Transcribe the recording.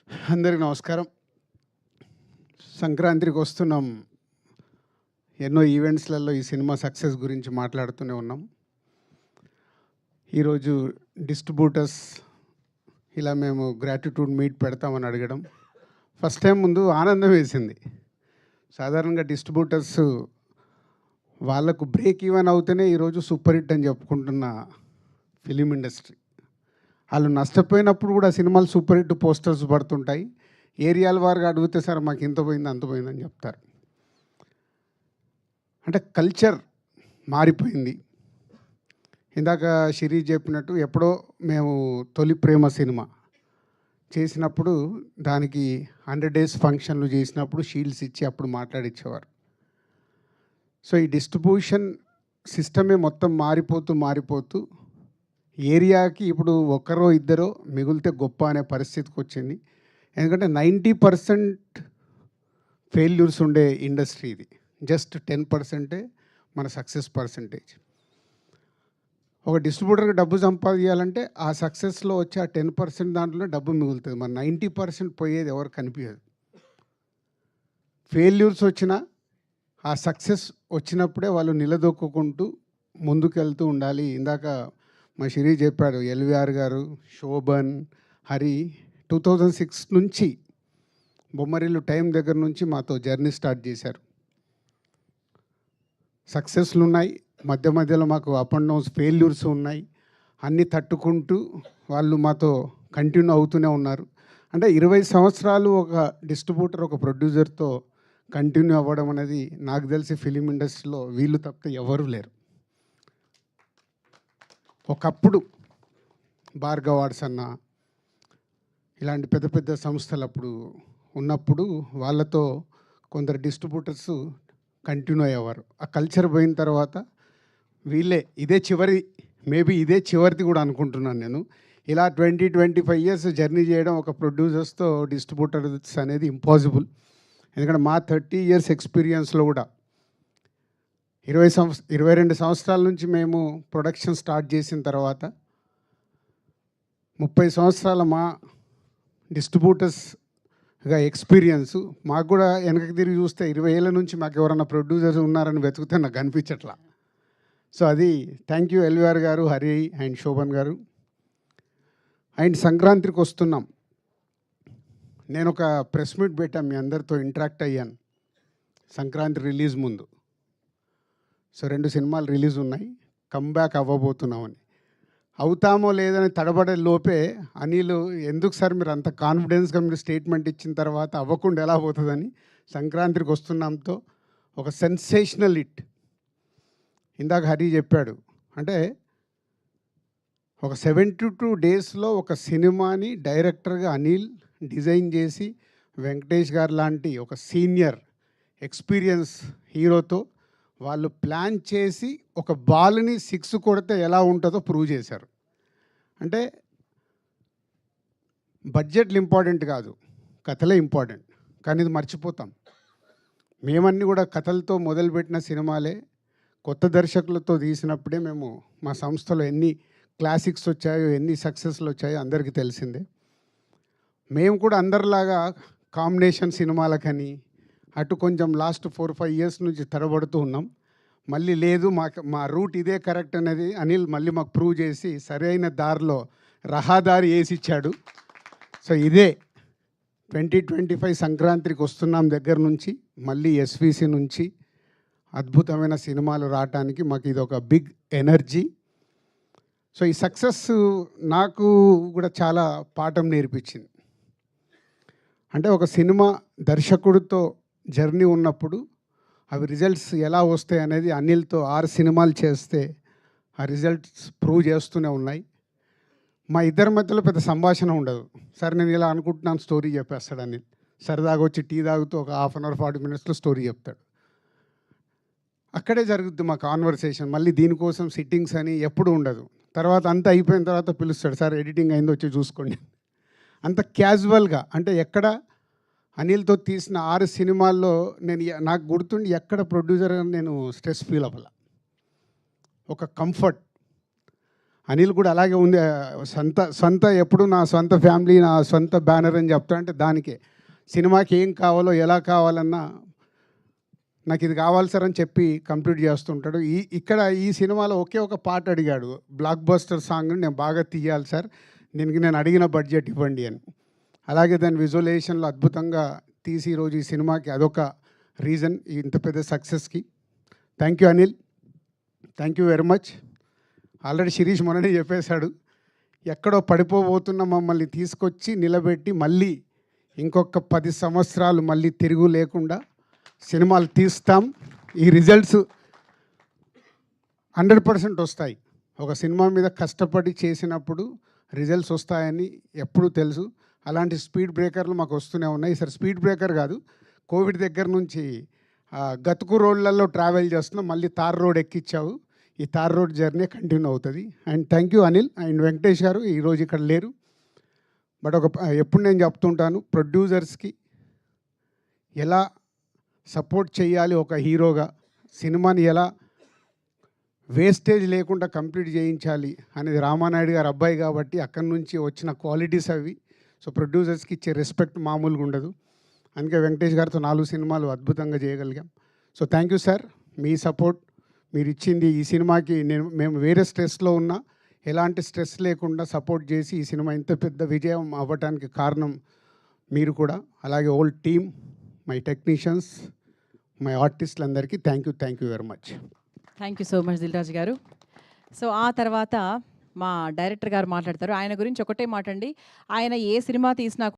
అందరికి నమస్కారం. సంక్రాంతికి వస్తున్నాం. ఎన్నో ఈవెంట్స్‌లలో ఈ సినిమా సక్సెస్ గురించి మాట్లాడుతూనే ఉన్నాం. ఈరోజు డిస్ట్రిబ్యూటర్స్ ఇలా మేము గ్రాటిట్యూడ్ మీట్ పెడతామని అడగడం ఫస్ట్ టైం ముందు ఆనందం వేసింది. సాధారణంగా డిస్ట్రిబ్యూటర్స్ వాళ్ళకు బ్రేక్ ఈవెన్ అవుతేనే ఈరోజు సూపర్ హిట్ అని చెప్పుకుంటున్న ఫిలిం ఇండస్ట్రీ. వాళ్ళు నష్టపోయినప్పుడు కూడా సినిమాలు సూపర్ హిట్ పోస్టర్స్ పడుతుంటాయి. ఏరియాల వారుగా అడిగితే సార్ మాకు ఇంత పోయింది అంత పోయిందని చెప్తారు. అంటే కల్చర్ మారిపోయింది. ఇందాక శిరీష్ చెప్పినట్టు ఎప్పుడో మేము తొలి ప్రేమ సినిమా చేసినప్పుడు దానికి 100 డేస్ ఫంక్షన్లు చేసినప్పుడు షీల్డ్స్ ఇచ్చి అప్పుడు మాట్లాడిచ్చేవారు. సో ఈ డిస్ట్రిబ్యూషన్ సిస్టమే మొత్తం మారిపోతూ ఏరియాకి ఇప్పుడు ఒకరో ఇద్దరో మిగిలితే గొప్ప అనే పరిస్థితికి వచ్చింది. ఎందుకంటే 90% ఫెయిల్యూర్స్ ఉండే ఇండస్ట్రీ ఇది. జస్ట్ 10% మన సక్సెస్ పర్సంటేజ్. ఒక డిస్ట్రిబ్యూటర్కి డబ్బు సంపాదించాలంటే ఆ సక్సెస్లో వచ్చే ఆ 10% దాంట్లో డబ్బు మిగులుతుంది. మన 90% పోయేది ఎవరు కనిపించదు. ఫెయిల్యూర్స్ వచ్చినా ఆ సక్సెస్ వచ్చినప్పుడే వాళ్ళు నిలదొక్కుంటూ ముందుకెళ్తూ ఉండాలి. ఇందాక మా శిరీష్ చెప్పాడు, ఎల్వీఆర్ గారు, శోభన్, హరి 2006 నుంచి బొమ్మరిల్లు టైం దగ్గర నుంచి మాతో జర్నీ స్టార్ట్ చేశారు. సక్సెస్లు ఉన్నాయి, మధ్య మధ్యలో మాకు అప్ అండ్ డౌన్స్ ఫెయిల్యూర్స్ ఉన్నాయి. అన్నీ తట్టుకుంటూ వాళ్ళు మాతో కంటిన్యూ అవుతూనే ఉన్నారు. అంటే 20 సంవత్సరాలు ఒక డిస్ట్రిబ్యూటర్ ఒక ప్రొడ్యూసర్తో కంటిన్యూ అవ్వడం అనేది నాకు తెలిసి ఫిలిం ఇండస్ట్రీలో వీళ్ళు తప్పితే ఎవరూ లేరు. ఒకప్పుడు భార్గవ్ ఆర్ట్స్ అన్న ఇలాంటి పెద్ద పెద్ద సంస్థలు అప్పుడు ఉన్నప్పుడు వాళ్ళతో కొందరు డిస్ట్రిబ్యూటర్స్ కంటిన్యూ అయ్యేవారు. ఆ కల్చర్ పోయిన తర్వాత వీళ్ళే ఇదే చివరిది కూడా అనుకుంటున్నాను నేను. ఇలా 20-25 ఇయర్స్ జర్నీ చేయడం ఒక ప్రొడ్యూసర్స్తో డిస్ట్రిబ్యూటర్స్ అనేది ఇంపాసిబుల్. ఎందుకంటే మా 30 ఇయర్స్ ఎక్స్పీరియన్స్లో కూడా 22 సంవత్సరాల నుంచి మేము ప్రొడక్షన్ స్టార్ట్ చేసిన తర్వాత 30 సంవత్సరాల మా డిస్ట్రిబ్యూటర్స్గా ఎక్స్పీరియన్స్ మాకు కూడా వెనక్కి తిరిగి చూస్తే 20 ఏళ్ళ నుంచి మాకు ఎవరైనా ప్రొడ్యూసర్స్ ఉన్నారని వెతికితే నాకు కనిపించట్లా. సో అది థ్యాంక్ యూ ఎల్వీఆర్ గారు, హరి అండ్ శోభన్ గారు. అండ్ సంక్రాంతికి వస్తున్నాం. నేను ఒక ప్రెస్ మీట్ పెట్టాను, మీ అందరితో ఇంటరాక్ట్ అయ్యాను సంక్రాంతి రిలీజ్ ముందు. సో 2 సినిమాలు రిలీజ్ ఉన్నాయి, కమ్బ్యాక్ అవ్వబోతున్నామని. అవుతామో లేదని తడబడే లోపే అనిల్, ఎందుకు సార్ మీరు అంత కాన్ఫిడెన్స్గా మీరు స్టేట్మెంట్ ఇచ్చిన తర్వాత అవ్వకుండా ఎలా పోతుందని సంక్రాంతికి వస్తున్నాంతో ఒక సెన్సేషనల్ హిట్. ఇందాక హరి చెప్పాడు, అంటే ఒక 72 డేస్లో ఒక సినిమాని డైరెక్టర్గా అనిల్ డిజైన్ చేసి వెంకటేష్ గారు లాంటి ఒక సీనియర్ ఎక్స్పీరియన్స్ హీరోతో వాళ్ళు ప్లాన్ చేసి ఒక బాల్ని 6 కొడితే ఎలా ఉంటుందో ప్రూవ్ చేశారు. అంటే బడ్జెట్లు ఇంపార్టెంట్ కాదు, కథలే ఇంపార్టెంట్. కానీ ఇది మర్చిపోతాం. మేమన్నీ కూడా కథలతో మొదలుపెట్టిన సినిమాలే కొత్త దర్శకులతో తీసినప్పుడే మేము మా సంస్థలో ఎన్ని క్లాసిక్స్ వచ్చాయో, ఎన్ని సక్సెస్లు వచ్చాయో అందరికీ తెలిసిందే. మేము కూడా అందరిలాగా కాంబినేషన్ సినిమాలకని అటు కొంచెం లాస్ట్ 4-5 ఇయర్స్ నుంచి తడబడుతూ ఉన్నాం. మళ్ళీ లేదు, మా రూట్ ఇదే కరెక్ట్ అనేది అనిల్ మళ్ళీ మాకు ప్రూవ్ చేసి సరైన దారిలో రహదారి వేసిచ్చాడు. సో ఇదే 2025 సంక్రాంతికి వస్తున్నాం దగ్గర నుంచి మళ్ళీ ఎస్విసి నుంచి అద్భుతమైన సినిమాలు రావటానికి మాకు ఇది ఒక బిగ్ ఎనర్జీ. సో ఈ సక్సెస్ నాకు కూడా చాలా పాఠం నేర్పించింది. అంటే ఒక సినిమా దర్శకుడితో జర్నీ ఉన్నప్పుడు అవి రిజల్ట్స్ ఎలా వస్తాయి అనేది అనిల్తో 6 సినిమాలు చేస్తే ఆ రిజల్ట్స్ ప్రూవ్ చేస్తూనే ఉన్నాయి. మా ఇద్దరి మధ్యలో పెద్ద సంభాషణ ఉండదు. సరే నేను ఇలా అనుకుంటున్నాను, స్టోరీ చెప్పేస్తాడు అనిల్. సరదాగా వచ్చి టీ తాగుతూ ఒక 1/2 అవర్ 40 మినిట్స్లో స్టోరీ చెప్తాడు. అక్కడే జరుగుద్ది మా కాన్వర్సేషన్. మళ్ళీ దీనికోసం సిట్టింగ్స్ అని ఎప్పుడు ఉండదు. తర్వాత అంతా అయిపోయిన తర్వాత పిలుస్తాడు, సార్ ఎడిటింగ్ అయిందో వచ్చి చూసుకోండి. అంత క్యాజువల్గా. అంటే ఎక్కడ అనిల్తో తీసిన 6 సినిమాల్లో నాకు గుర్తుండి ఎక్కడ ప్రొడ్యూసర్ నేను స్ట్రెస్ ఫీల్ అవ్వాల. ఒక కంఫర్ట్. అనిల్ కూడా అలాగే ఉంది. సొంత ఎప్పుడు నా సొంత ఫ్యామిలీ, నా సొంత బ్యానర్ అని చెప్తా అంటే దానికే. సినిమాకి ఏం కావాలో, ఎలా కావాలన్నా నాకు ఇది కావాలి సార్ అని చెప్పి కంప్లీట్ చేస్తుంటాడు. ఇక్కడ ఈ సినిమాలో ఒకే ఒక పాట అడిగాడు, బ్లాక్ బస్టర్ సాంగ్ నేను బాగా తీయాలి సార్, దీనికి నేను అడిగిన బడ్జెట్ ఇవ్వండి అని. అలాగే దాని విజువలైజేషన్లో అద్భుతంగా తీసి ఈరోజు ఈ సినిమాకి అదొక రీజన్ ఇంత పెద్ద సక్సెస్కి. Thank you Anil, thank you very much. Already Shirish మొన్ననే చెప్పేశాడు, ఎక్కడో పడిపోబోతున్న మమ్మల్ని తీసుకొచ్చి నిలబెట్టి మళ్ళీ ఇంకొక 10 సంవత్సరాలు మళ్ళీ తిరుగు లేకుండా సినిమాలు తీస్తాం. ఈ రిజల్ట్స్ 100% వస్తాయి. ఒక సినిమా మీద కష్టపడి చేసినప్పుడు రిజల్ట్స్ వస్తాయని ఎప్పుడూ తెలుసు. అలాంటి స్పీడ్ బ్రేకర్లు మాకు వస్తూనే ఉన్నాయి. ఈసారి స్పీడ్ బ్రేకర్ కాదు, కోవిడ్ దగ్గర నుంచి గతుకు రోడ్లలో ట్రావెల్ చేస్తున్నాం, మళ్ళీ తార్ రోడ్ ఎక్కించావు. ఈ తార్ రోడ్ జర్నీ కంటిన్యూ అవుతుంది. And thank you Anil and Venkatesh garu, ఈరోజు ఇక్కడ లేరు. బట్ ఎప్పుడు నేను చెప్తుంటాను, ప్రొడ్యూసర్స్కి ఎలా సపోర్ట్ చేయాలి ఒక హీరోగా, సినిమాని ఎలా వేస్టేజ్ లేకుండా కంప్లీట్ చేయించాలి అనేది రామానాయుడు గారు అబ్బాయి కాబట్టి అక్కడి నుంచి వచ్చిన క్వాలిటీస్ అవి. సో ప్రొడ్యూసర్స్కి ఇచ్చే రెస్పెక్ట్ మామూలుగా ఉండదు. అందుకే వెంకటేష్ గారితో 4 సినిమాలు అద్భుతంగా చేయగలిగాం. సో థ్యాంక్ యూ సార్, మీ సపోర్ట్ మీరు ఇచ్చింది ఈ సినిమాకి. మేము వేరే స్ట్రెస్లో ఉన్నా ఎలాంటి స్ట్రెస్ లేకుండా సపోర్ట్ చేసి ఈ సినిమా ఇంత పెద్ద విజయం అవ్వటానికి కారణం మీరు కూడా. అలాగే all team, my technicians, my ఆర్టిస్టులందరికీ thank you very much. Thank you so much Dil Raju garu. So ఆ తర్వాత మా డైరెక్టర్ గారు మాట్లాడతారు. ఆయన గురించి ఒకటే మాట అండి, ఆయన ఏ సినిమా తీసినా